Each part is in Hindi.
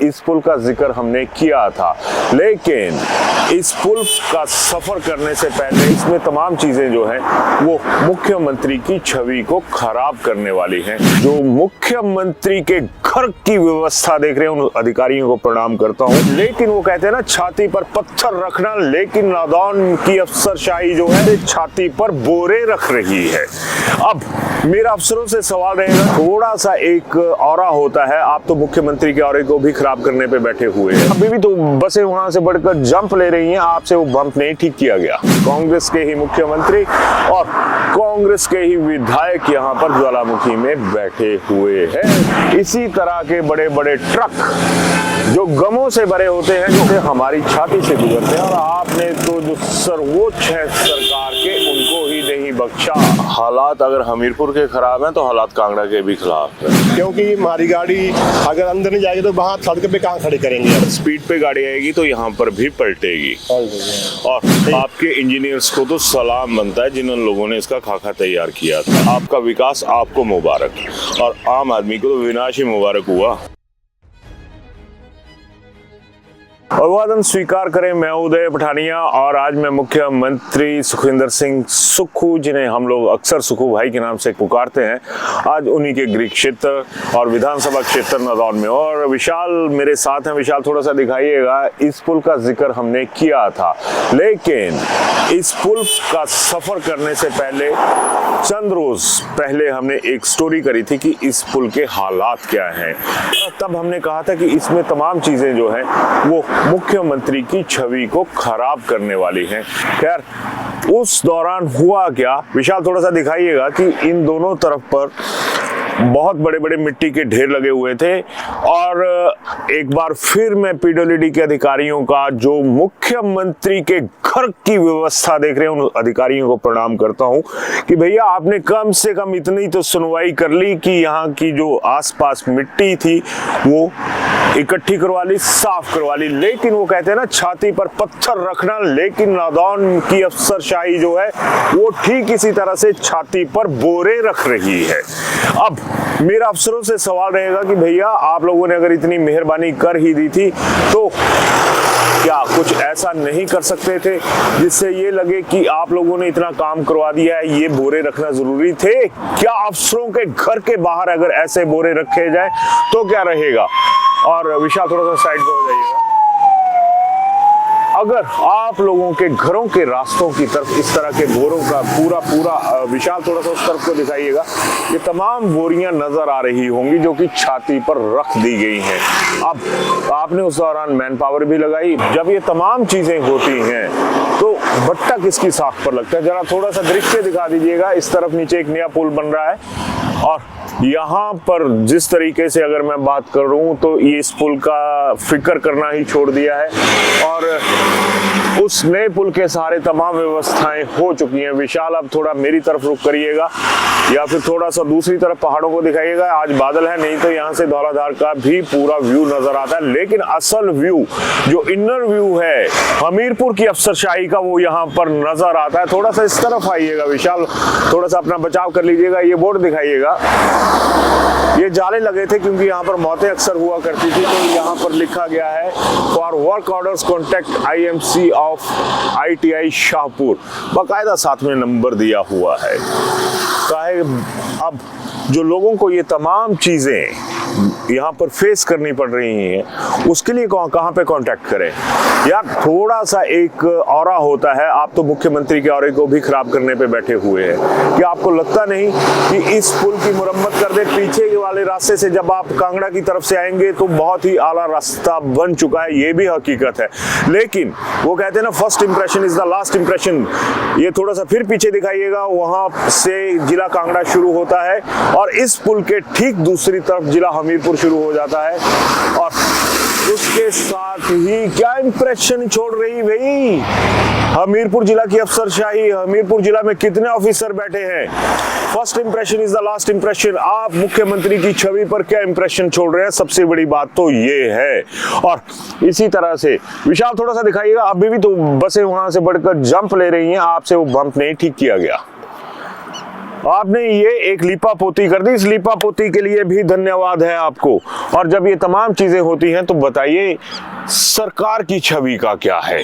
इस पुल का जिक्र हमने किया था, लेकिन इस पुल का सफर करने से पहले इसमें तमाम चीजें जो हैं वो मुख्यमंत्री की छवि को खराब करने वाली हैं। जो मुख्यमंत्री के घर की व्यवस्था देख रहे हैं उन अधिकारियों को प्रणाम करता हूं, लेकिन वो कहते हैं ना छाती पर पत्थर रखना, लेकिन नादान की अफसरशाही जो है छाती पर बोरे रख रही है। अब मेरा अफसरों से सवाल रहेगा, थोड़ा सा एक ऑरा होता है, आप तो मुख्यमंत्री के ऑरे को भी खराब करने पे बैठे हुए हैं। अभी भी तो बसें वहां से बढ़कर जंप ले रही हैं, आपसे वो बंप नहीं ठीक किया गया। कांग्रेस के ही मुख्यमंत्री और कांग्रेस के ही विधायक यहाँ पर ज्वालामुखी में बैठे हुए हैं। इसी तरह के बड़े बड़े ट्रक जो गमों से भरे होते हैं, जो हमारी छाती से गुजरते हैं, और आपने तो जो सर्वोच्च है सरकार के उनको ही नहीं बख्शा। हालात अगर हमीरपुर के खराब हैं तो हालात कांगड़ा के भी खराब है, क्योंकि हमारी गाड़ी अगर अंदर नहीं जाएगी तो वहाँ सड़क पे कहाँ खड़ी करेंगे। स्पीड पे गाड़ी आएगी तो यहाँ पर भी पलटेगी। और आपके इंजीनियर्स को तो सलाम बनता है जिन लोगों ने इसका खाका तैयार किया था। आपका विकास आपको मुबारक, और आम आदमी को तो विनाश ही मुबारक हुआ। अभिवादन स्वीकार करें, मैं उदय पठानिया और आज मैं मुख्यमंत्री सुखविंदर सिंह सुक्खू, जिन्हें हम लोग अक्सर सुक्खू भाई के नाम से पुकारते हैं, आज उन्हीं के गृह क्षेत्र और विधानसभा क्षेत्र नादौन में। और विशाल मेरे साथ हैं। विशाल, थोड़ा सा दिखाइएगा। इस पुल का जिक्र हमने किया था, लेकिन इस पुल का सफर करने से पहले चंद रोज पहले हमने एक स्टोरी करी थी कि इस पुल के हालात क्या हैं, और तब हमने कहा था कि इसमें तमाम चीजें जो हैं वो मुख्यमंत्री की छवि को खराब करने वाली हैं। खैर, उस दौरान हुआ क्या, विशाल थोड़ा सा दिखाइएगा कि इन दोनों तरफ पर बहुत बड़े बड़े मिट्टी के ढेर लगे हुए थे। और एक बार फिर मैं पीडब्ल्यूडी के अधिकारियों का, जो मुख्यमंत्री के घर की व्यवस्था देख रहे हैं उन अधिकारियों को प्रणाम करता हूं कि भैया आपने कम से कम इतनी तो सुनवाई कर ली कि यहाँ की जो आसपास मिट्टी थी वो इकट्ठी करवा ली, साफ करवा ली। लेकिन वो कहते हैं ना छाती पर पत्थर रखना, लेकिन नादान की अफसरशाही जो है वो ठीक इसी तरह से छाती पर बोरे रख रही है। अब मेरा अफसरों से सवाल रहेगा कि भैया आप लोगों ने अगर इतनी मेहरबानी कर ही दी थी तो क्या कुछ ऐसा नहीं कर सकते थे जिससे ये लगे कि आप लोगों ने इतना काम करवा दिया है, ये बोरे रखना जरूरी थे? क्या अफसरों के घर के बाहर अगर ऐसे बोरे रखे जाए तो क्या रहेगा? और विशाल थोड़ा सा साइड पे हो जाइएगा। अगर आप लोगों के घरों के रास्तों की तरफ इस तरह के बोरों का पूरा विशाल थोड़ा सा उस तरफ को दिखाइएगा, ये तमाम बोरियां नजर आ रही होंगी जो कि छाती पर रख दी गई हैं। अब आपने उस दौरान मैन पावर भी लगाई। जब ये तमाम चीजें होती हैं तो भट्टा किसकी साख पर लगता है? जरा थोड़ा सा दृश्य दिखा दीजिएगा। इस तरफ नीचे एक नया पुल बन रहा है, और यहाँ पर जिस तरीके से अगर मैं बात करूं तो ये इस पुल का फिक्र करना ही छोड़ दिया है, और उस नए पुल के सहारे तमाम व्यवस्थाएं हो चुकी हैं। विशाल अब थोड़ा मेरी तरफ रुख करिएगा, या फिर थोड़ा सा दूसरी तरफ पहाड़ों को दिखाइएगा। आज बादल है, नहीं तो यहाँ से धौलाधार का भी पूरा व्यू नजर आता है, लेकिन असल व्यू जो इनर व्यू है हमीरपुर की अफसरशाही का वो यहाँ पर नजर आता है। थोड़ा सा इस तरफ आइएगा विशाल, थोड़ा सा अपना बचाव कर लीजिएगा। ये बोर्ड दिखाइएगा, ये जाले लगे थे क्योंकि यहाँ पर मौतें अक्सर हुआ करती थी, तो यहाँ पर लिखा गया है for work orders contact IMC of ITI Shahpur, बाकायदा साथ में नंबर दिया हुआ है। अब जो लोगों को ये तमाम चीजें यहाँ पर फेस करनी पड़ रही हैं, उसके लिए कहाँ पे कांटेक्ट करें यार? थोड़ा सा एक ऑरा होता है। आप तो मुख्यमंत्री के ऑरे को भी खराब करने पे बैठे हुए हैं। क्या आपको लगता नहीं कि इस पुल की मुरम्मत कर दे? पीछे वाले रास्ते से जब आप कांगड़ा की तरफ से आएंगे तो बहुत ही आला रास्ता बन चुका है, ये भी हकीकत है। लेकिन वो कहते हैं ना first impression is the last impression. ये थोड़ा सा फिर पीछे दिखाइएगा, वहां से जिला कांगड़ा शुरू होता है और इस पुल के ठीक दूसरी तरफ जिला हमीरपुर शुरू हो जाता है। और उसके साथ ही क्या इंप्रेशन छोड़ रही भाई हमीरपुर जिला की अफसरशाही? हमीरपुर जिला में कितने ऑफिसर बैठे हैं? First impression is the last impression. आप मुख्यमंत्री की छवि पर क्या इंप्रेशन छोड़ रहे हैं? सबसे बड़ी बात तो ये है। और इसी तरह से विशाल थोड़ा सा दिखाइएगा। अभी भी तो बसें वहां से बढ़कर जंप ले रही हैं, आपसे वो बम्प नहीं ठीक किया गया। आपने ये एक लीपापोती कर दी, इस लीपापोती के लिए भी धन्यवाद है आपको। और जब ये तमाम चीजें होती हैं तो बताइए सरकार की छवि का क्या है।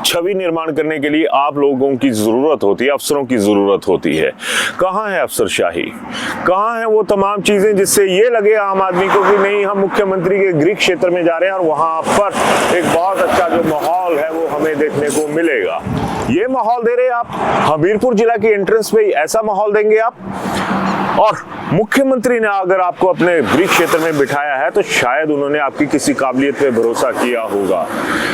छवि निर्माण करने के लिए आप लोगों की जरूरत होती है, अफसरों की जरूरत होती है। कहाँ है अफसरशाही, कहाँ है वो तमाम चीजें जिससे ये लगे आम आदमी को कि नहीं हम मुख्यमंत्री के गृह क्षेत्र में जा रहे हैं और वहां पर एक बहुत अच्छा जो माहौल है वो हमें देखने को मिलेगा। ये माहौल दे रहे आप हमीरपुर जिला की एंट्रेंस पे, ऐसा माहौल देंगे आप। और मुख्यमंत्री ने अगर आपको अपने गृह क्षेत्र में बिठाया है तो शायद उन्होंने आपकी किसी काबिलियत पे भरोसा किया होगा,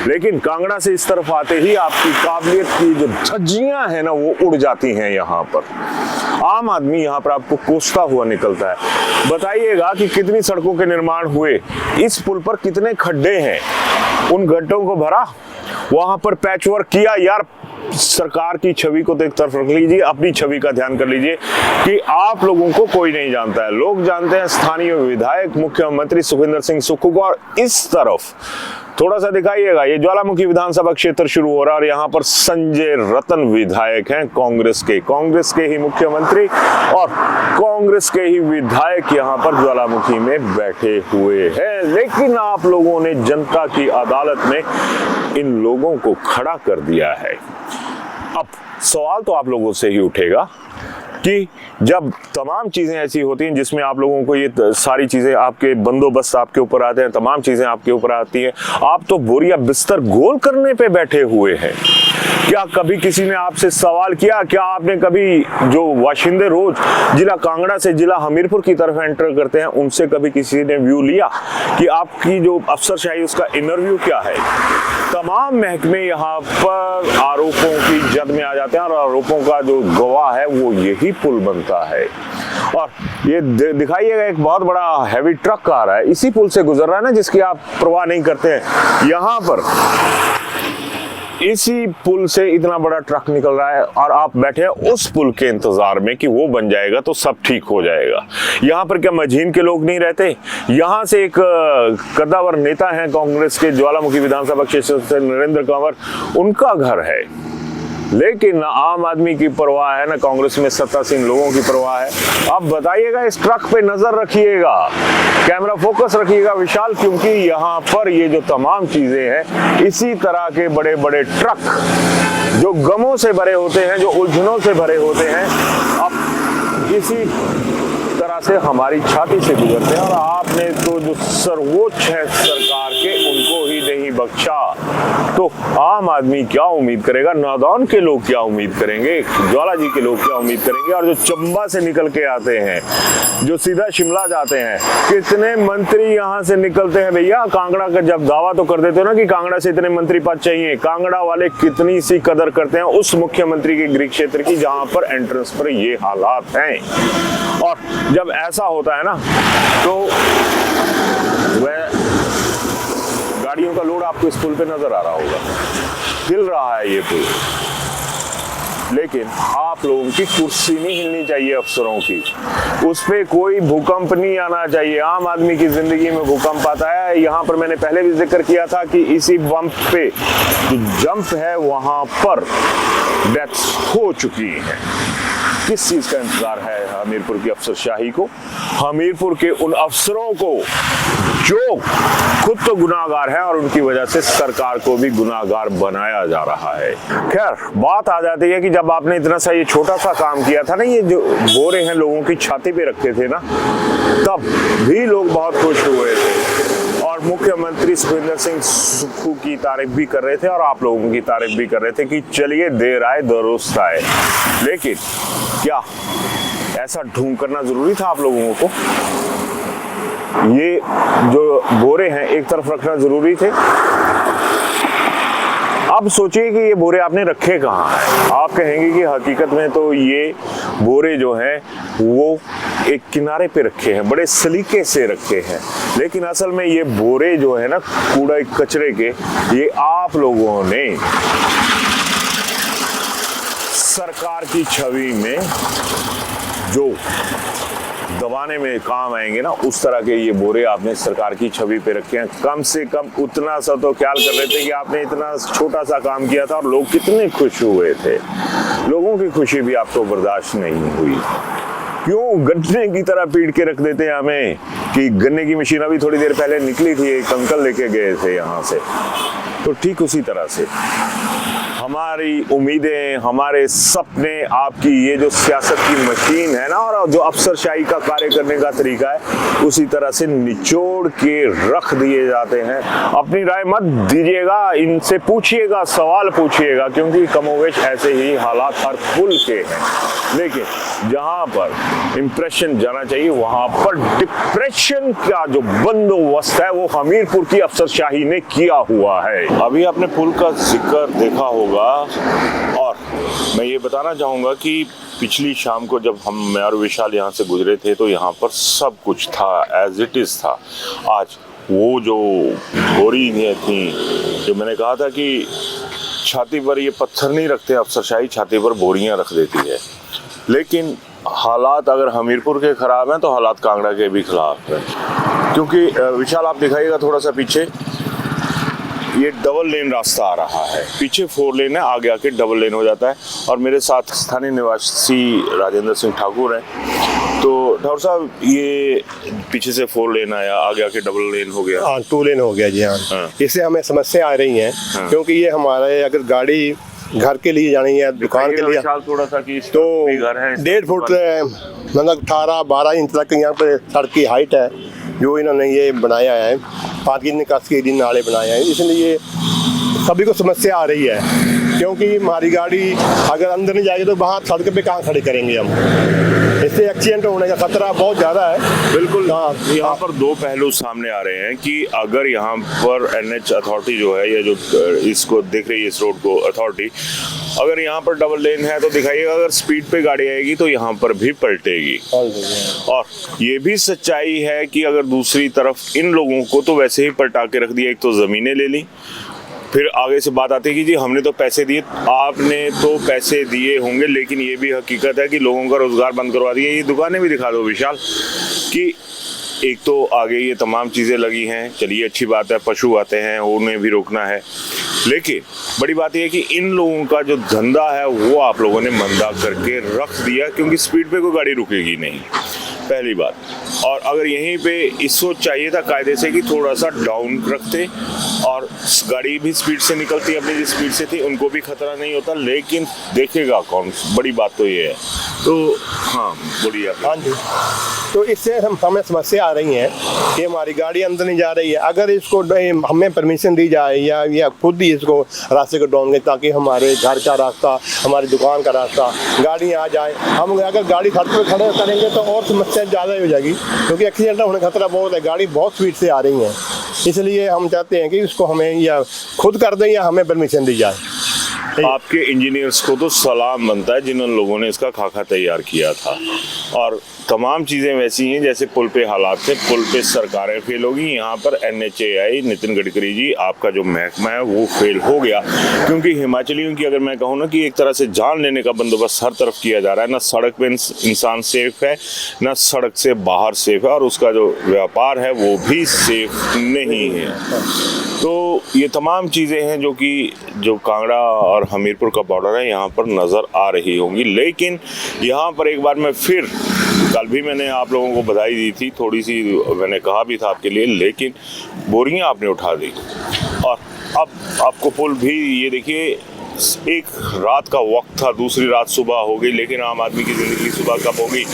लेकिन कांगड़ा से इस तरफ आते ही आपकी काबिलियत की जो धज्जियां हैं ना वो उड़ जाती हैं। यहाँ पर आम आदमी यहाँ पर आपको कोसता हुआ निकलता है। बताइएगा कि कितनी सड़कों के निर्माण हुए, इस पुल पर कितने खड्डे हैं, उन गड्ढों को भरा, वहां पर पैचवर्क किया। यार सरकार की छवि को तो एक तरफ रख लीजिए, अपनी छवि का ध्यान कर लीजिए कि आप लोगों को कोई नहीं जानता है। लोग जानते हैं स्थानीय विधायक मुख्यमंत्री सुखविंदर सिंह सुक्खू को। और इस तरफ थोड़ा सा दिखाइएगा, ये ज्वालामुखी विधानसभा क्षेत्र शुरू हो रहा है और यहाँ पर संजय रतन विधायक हैं कांग्रेस के ही मुख्यमंत्री और कांग्रेस के ही विधायक यहाँ पर ज्वालामुखी में बैठे हुए हैं। लेकिन आप लोगों ने जनता की अदालत में इन लोगों को खड़ा कर दिया है। अब सवाल तो आप लोगों से ही उठेगा कि जब तमाम चीजें ऐसी होती हैं जिसमें आप लोगों को ये सारी चीजें, आपके बंदोबस्त आपके ऊपर आते हैं, तमाम चीजें आपके ऊपर आती हैं, आप तो बोरिया बिस्तर गोल करने पे बैठे हुए हैं। क्या कभी किसी ने आपसे सवाल किया? क्या आपने कभी जो वाशिंदे रोज जिला कांगड़ा से जिला हमीरपुर की तरफ एंटर करते हैं उनसे कभी किसी ने व्यू लिया कि आपकी जो अफसरशाही उसका इंटरव्यू क्या है? तमाम महकमे यहाँ पर आरोपों की जद में आ जाते हैं और आरोपों का जो गवाह है वो यही पुल बनता है। और ये दिखाइएगा एक बहुत बड़ा हैवी ट्रक आ रहा है, इसी पुल से गुजर रहा है ना, जिसकी आप परवाह नहीं करते हैं। यहाँ पर इसी पुल से इतना बड़ा ट्रक निकल रहा है और आप बैठे हैं उस पुल के इंतजार में कि वो बन जाएगा तो सब ठीक हो जाएगा। यहाँ पर क्या मझीन के लोग नहीं रहते? यहाँ से एक कद्दावर नेता हैं कांग्रेस के ज्वालामुखी विधानसभा क्षेत्र से, नरेंद्र कंवर, उनका घर है। लेकिन ना आम आदमी की परवाह है, ना कांग्रेस में सत्तासीन लोगों की परवाह है। अब बताइएगा, इस ट्रक पे नजर रखिएगा, कैमरा फोकस रखिएगा विशाल, क्योंकि यहाँ पर ये जो तमाम चीजें हैं, इसी तरह के बड़े बड़े ट्रक जो गमों से भरे होते हैं, जो उलझनों से भरे होते हैं, अब इसी तरह से हमारी छाती से गुजरते हैं। और आपने तो जो सर्वोच्च है सरकार के, उनको ही नहीं बख्शा, तो आम आदमी क्या उम्मीद करेगा? नादौन के लोग क्या उम्मीद करेंगे? ज्वाला जी के लोग क्या उम्मीद करेंगे? और जो चंबा से निकल के आते हैं, जो सीधा शिमला जाते हैं, कितने मंत्री यहाँ से निकलते हैं भैया। कांगड़ा का जब दावा तो कर देते हो ना कि कांगड़ा से इतने मंत्री पद चाहिए, कांगड़ा वाले कितनी सी कदर करते हैं उस मुख्यमंत्री के गृह क्षेत्र की जहां पर एंट्रेंस पर ये हालात हैं। और जब ऐसा होता है ना तो वह गाड़ियों का लोड आपको इस पुल पे नजर आ रहा होगा, हिल रहा है ये पुल। लेकिन आप लोगों की कुर्सी नहीं हिलनी चाहिए अफसरों की, उस पे कोई भूकंप नहीं आना चाहिए। आम आदमी की जिंदगी में भूकंप आता है। यहाँ पर मैंने पहले भी जिक्र किया था कि इसी बम्प पे जो जंप है वहां पर डेथ्स हो चुकी है। किस चीज का इंतजार है हमीरपुर की अफसरशाही को, हमीरपुर के उन अफसरों को जो खुद तो गुनाहगार हैं और उनकी वजह से सरकार को भी गुनाहगार बनाया जा रहा है। खैर, बात आ जाती है कि जब आपने इतना सा ये छोटा सा काम किया था ना, ये जो बोरे हैं लोगों की छाती पे रखे थे ना, तब भी लोग बहुत खुश हुए थे और मुख्यमंत्री सुखविंदर सिंह सुक्खू की तारीफ भी कर रहे थे और आप लोगों की तारीफ भी कर रहे थे कि चलिए देर आए दुरुस्त आए। लेकिन क्या ऐसा ढूंढ करना जरूरी था आप लोगों को? ये जो बोरे हैं एक तरफ रखना जरूरी थे? अब सोचिए कि ये बोरे आपने रखे कहाँ हैं। आप कहेंगे कि हकीकत में तो ये बोरे जो हैं वो एक किनारे पे रखे हैं, बड़े सलीके से रखे हैं, लेकिन असल में ये बोरे जो है ना कूड़ा कचरे के, ये आप लोगों ने सरकार की छवि में जो दबाने में काम आएंगे ना, उस तरह के ये बोरे आपने सरकार की छवि पे रखे हैं। कम से कम उतना सा तो ख्याल कर रहे थे कि आपने इतना छोटा सा काम किया था और लोग कितने खुश हुए थे। लोगों की खुशी भी आपको बर्दाश्त नहीं हुई। क्यों गन्ने की तरह पीट के रख देते हैं हमें कि गन्ने की मशीन अभी थोड़ी देर पहले निकली थी, एक अंकल लेके गए थे यहाँ से। तो ठीक उसी तरह से हमारी उम्मीदें, हमारे सपने, आपकी ये जो सियासत की मशीन है ना, और जो अफसरशाही का कार्य करने का तरीका है, उसी तरह से निचोड़ के रख दिए जाते हैं। अपनी राय मत दीजिएगा, इनसे पूछिएगा, सवाल पूछिएगा, क्योंकि कमोवेश ऐसे ही हालात हर पुल के हैं। लेकिन जहां पर इंप्रेशन जाना चाहिए वहां पर डिप्रेशन का जो बंदोबस्त है वो हमीरपुर की अफसरशाही ने किया हुआ है। अभी आपने पुल का जिक्र देखा होगा, और मैं ये बताना चाहूँगा कि पिछली शाम को जब मैं और विशाल यहाँ से गुजरे थे तो यहाँ पर सब कुछ था, एज इट इज़ था। आज वो जो बोरियां थी, जो मैंने कहा था कि छाती पर ये पत्थर नहीं रखते अफसरशाही, छाती पर बोरियां रख देती है। लेकिन हालात अगर हमीरपुर के ख़राब हैं तो हालात कांगड़ा के भी ख़राब हैं, क्योंकि विशाल आप दिखाइएगा थोड़ा सा पीछे, ये डबल लेन रास्ता आ रहा है, पीछे 4 लेन है, आगे आके डबल लेन हो जाता है। और मेरे साथ स्थानीय निवासी राजेंद्र सिंह ठाकुर हैं। तो ठाकुर साहब, ये पीछे से 4 लेन आया, आगे आके डबल लेन हो गया। हाँ, 2 लेन हो गया जी। हाँ, इससे हमें समस्या आ रही है। क्योंकि ये हमारे अगर गाड़ी घर के लिए जानी है, दुकान के लिए, थोड़ा सा कि तो घर है 1.5 फुट मतलब 18-12 इंच तक यहाँ पे सड़क की हाइट है जो इन्होंने ये बनाया है। पानी निकासी के लिए नाले बनाए हैं, इसलिए सभी को समस्या आ रही है। क्योंकि हमारी गाड़ी अगर अंदर नहीं जाएगी तो बाहर सड़क पे कहाँ खड़ी करेंगे हम, इससे एक्सीडेंट होने का खतरा बहुत ज़्यादा है। बिल्कुल। यहाँ पर 2 पहलू सामने आ रहे हैं कि अगर यहाँ पर NH अथॉरिटी जो है, ये जो इसको देख रही है, इस रोड को अथॉरिटी, अगर यहाँ पर डबल लेन है तो दिखाइएगा, अगर स्पीड पे गाड़ी आएगी तो यहाँ पर भी पलटेगी। और ये भी सच्चाई है कि अगर दूसरी तरफ इन लोगों को तो वैसे ही पलटा के रख दिया, एक तो ज़मीनें ले ली, फिर आगे से बात आती है कि जी हमने तो पैसे दिए। आपने तो पैसे दिए होंगे, लेकिन ये भी हकीकत है कि लोगों का रोजगार बंद करवा दिए। ये दुकानें भी दिखा दो विशाल, कि एक तो आगे ये तमाम चीज़ें लगी हैं, चलिए अच्छी बात है, पशु आते हैं, उन्हें भी रोकना है। लेकिन बड़ी बात यह है कि इन लोगों का जो धंधा है वो आप लोगों ने मंदा करके रख दिया, क्योंकि स्पीड पे कोई गाड़ी रुकेगी नहीं, पहली बात। और अगर यहीं पे इसको चाहिए था कायदे से कि थोड़ा सा डाउन रखते, और गाड़ी भी स्पीड से निकलती, अपनी जिस स्पीड से थी उनको भी खतरा नहीं होता। लेकिन देखेगा कौन, बड़ी बात तो ये है। तो हाँ बोलिए आप। हाँ जी, तो इससे हमें समस्या आ रही है कि हमारी गाड़ी अंदर नहीं जा रही है। अगर इसको हमें परमिशन दी जाए या खुद ही इसको रास्ते को डाउन करें, ताकि हमारे घर का रास्ता, हमारी दुकान का रास्ता, गाड़ी आ जाए। हम अगर गाड़ी सड़क पर खड़े करेंगे तो और समस्या ज़्यादा हो जाएगी, क्योंकि एक्सीडेंट होने का खतरा बहुत है। गाड़ी बहुत स्पीड से आ रही है, इसलिए हम चाहते हैं कि इसको हमें या खुद कर दें या हमें परमिशन दी जाए। आपके इंजीनियर्स को तो सलाम बनता है जिन लोगों ने इसका खाका तैयार किया था। और तमाम चीज़ें वैसी हैं जैसे पुल पे हालात थे, पुल पे सरकारें फेल होगी। यहाँ पर NHAI नितिन गडकरी जी, आपका जो महकमा है वो फेल हो गया, क्योंकि हिमाचलियों की अगर मैं कहूँ ना कि एक तरह से जान लेने का बंदोबस्त हर तरफ किया जा रहा है। ना सड़क पे इंसान सेफ है, ना सड़क से बाहर सेफ है, और उसका जो व्यापार है वो भी सेफ नहीं है। तो ये तमाम चीज़ें हैं जो कांगड़ा और हमीरपुर का बॉर्डर है, यहाँ पर नज़र आ रही होंगी। लेकिन यहाँ पर एक बार मैं फिर, कल भी मैंने आप लोगों को बधाई दी थी, थोड़ी सी मैंने कहा भी था आपके लिए, लेकिन बोरियां आपने उठा दी। और अब आपको पुल भी, ये देखिए, एक रात का वक्त था, दूसरी रात सुबह हो गई, लेकिन आम आदमी की ज़िंदगी सुबह कब होगी?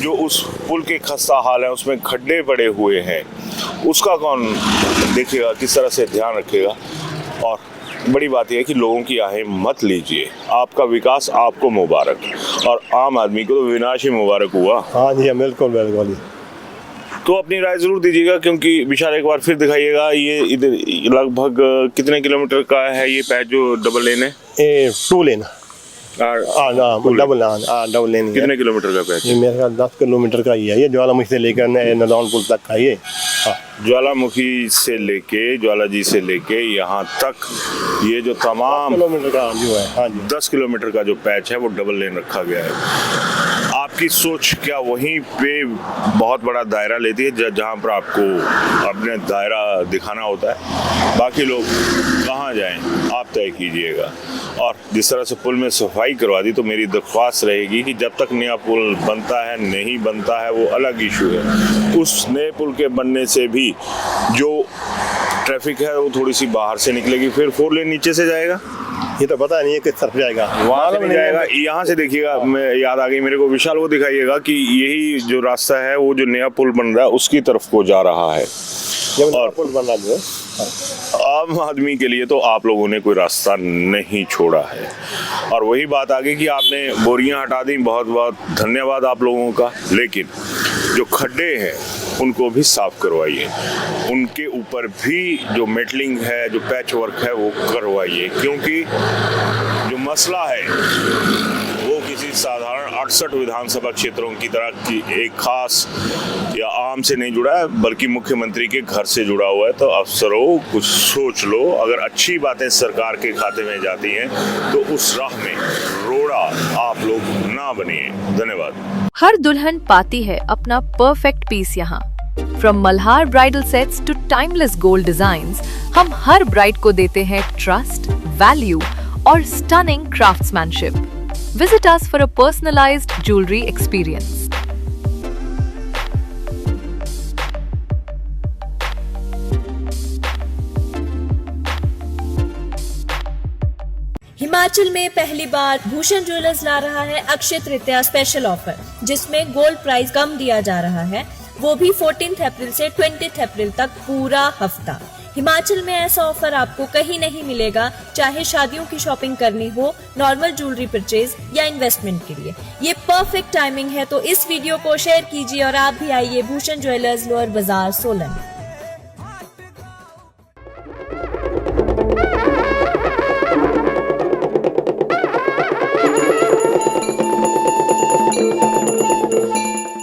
जो उस पुल के खस्ता हाल है, उसमें खड्डे पड़े हुए हैं, उसका कौन देखेगा, किस तरह से ध्यान रखेगा? और बड़ी बात यह है कि लोगों की आहें मत लीजिए। आपका विकास आपको मुबारक, और आम आदमी को तो विनाश ही मुबारक हुआ। हाँ जी, बिल्कुल बिल्कुल। तो अपनी राय जरूर दीजिएगा, क्योंकि विशाल एक बार फिर दिखाइएगा, ये इधर लगभग कितने किलोमीटर का है ये पैच जो डबल लेन है? 2 लेन। डबल लेन कितने किलोमीटर का पैच? ये मेरे ख्याल 10 किलोमीटर का ही है। ये ज्वालामुखी से लेकर नदौन पुल तक का ये। हाँ, ज्वालामुखी से लेके, ज्वालाजी से लेके यहाँ तक ये जो तमाम किलोमीटर का जो है, हाँ जी, 10 किलोमीटर का जो पैच है वो डबल लेन रखा गया है। आपकी सोच क्या वहीं पे बहुत बड़ा दायरा लेती है, जहाँ पर आपको अपने दायरा दिखाना होता है? बाकी लोग कहाँ जाएं, आप तय कीजिएगा। और जिस तरह से पुल में सफाई करवा दी, तो मेरी दरख्वास्त रहेगी कि जब तक नया पुल बनता है नहीं बनता है वो अलग इशू है, उस नए पुल के बनने से भी जो ट्रैफिक है वो थोड़ी सी बाहर से निकलेगी, फिर 4 लेन नीचे से जाएगा, ये तो पता नहीं है किस तरफ जाएगा, वहां से नहीं जाएगा। यहाँ से देखिएगा, मैं याद आ गई मेरे को, विशाल वो दिखाइएगा कि यही जो रास्ता है वो जो नया पुल बन रहा है उसकी तरफ को जा रहा है। और पुल बन रहा है, आम आदमी के लिए तो आप लोगों ने कोई रास्ता नहीं छोड़ा है। और वही बात आ गई कि आपने बोरियां हटा दी, बहुत बहुत धन्यवाद आप लोगों का, लेकिन जो खड्डे हैं उनको भी साफ करवाइए, उनके ऊपर भी जो मेटलिंग है, जो पैच वर्क है वो करवाइए, क्योंकि जो मसला है वो किसी साधारण 68 विधानसभा क्षेत्रों की तरह की एक खास या आम से नहीं जुड़ा है, बल्कि मुख्यमंत्री के घर से जुड़ा हुआ है। तो अफसरों कुछ सोच लो, अगर अच्छी बातें सरकार के खाते में जाती हैं तो उस राह में रोड़ा आप लोग ना बनिए। धन्यवाद। हर दुल्हन पाती है अपना परफेक्ट पीस यहाँ। From Malhar bridal sets to timeless gold designs, हम हर ब्राइड को देते हैं ट्रस्ट, वैल्यू और stunning craftsmanship. Visit us for a personalized jewelry experience. Himachal में पहली बार भूषण ज्वेलर्स ला रहा है अक्षय तृतीया स्पेशल ऑफर, जिसमें गोल्ड प्राइस कम दिया जा रहा है, वो भी 14 अप्रैल से 20 अप्रैल तक पूरा हफ्ता। हिमाचल में ऐसा ऑफर आपको कहीं नहीं मिलेगा, चाहे शादियों की शॉपिंग करनी हो, नॉर्मल ज्वेलरी परचेज या इन्वेस्टमेंट के लिए। ये परफेक्ट टाइमिंग है, तो इस वीडियो को शेयर कीजिए और आप भी आइए भूषण ज्वेलर्स, लोअर बाजार, सोलन।